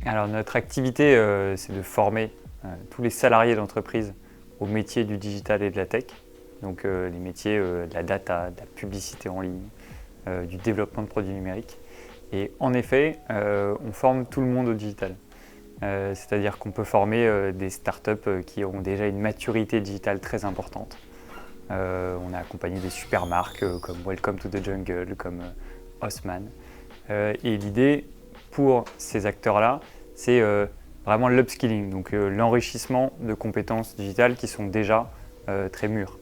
Alors notre activité, c'est de former tous les salariés d'entreprise au métier du digital et de la tech. Donc les métiers de la data, de la publicité en ligne, du développement de produits numériques. Et en effet, on forme tout le monde au digital. C'est-à-dire qu'on peut former des startups qui ont déjà une maturité digitale très importante. On a accompagné des super marques comme Welcome to the Jungle, comme Haussmann. Et l'idée pour ces acteurs-là, c'est vraiment l'upskilling, donc l'enrichissement de compétences digitales qui sont déjà très mûres.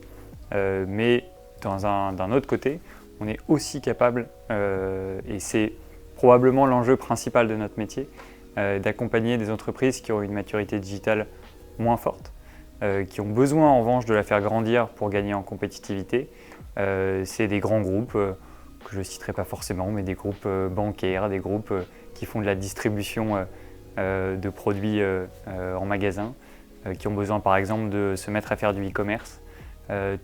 Mais d'un autre côté, on est aussi capable, et c'est probablement l'enjeu principal de notre métier, d'accompagner des entreprises qui ont une maturité digitale moins forte, qui ont besoin en revanche de la faire grandir pour gagner en compétitivité. C'est des grands groupes, que je ne citerai pas forcément, mais des groupes bancaires, des groupes qui font de la distribution de produits en magasin, qui ont besoin par exemple de se mettre à faire du e-commerce.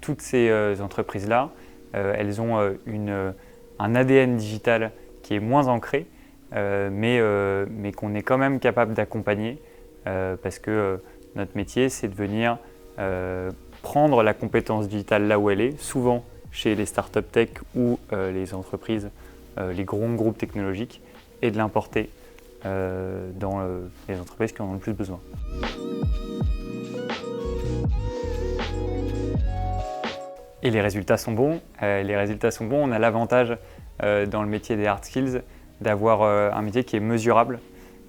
Toutes ces entreprises-là, elles ont un ADN digital qui est moins ancré, mais qu'on est quand même capable d'accompagner parce que notre métier, c'est de venir prendre la compétence digitale là où elle est, souvent chez les startups tech ou les entreprises, les grands groupes technologiques, et de l'importer dans les entreprises qui en ont le plus besoin. Et les résultats sont bons. On a l'avantage dans le métier des hard skills d'avoir un métier qui est mesurable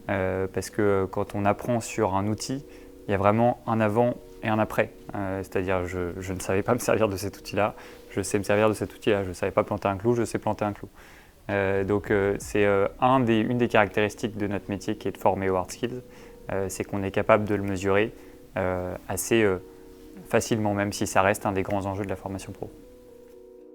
parce que quand on apprend sur un outil, il y a vraiment un avant et un après. C'est-à-dire je ne savais pas me servir de cet outil-là, je sais me servir de cet outil-là. Je ne savais pas planter un clou, je sais planter un clou. Donc c'est une des caractéristiques de notre métier qui est de former aux hard skills, c'est qu'on est capable de le mesurer assez facilement, même si ça reste un des grands enjeux de la formation pro.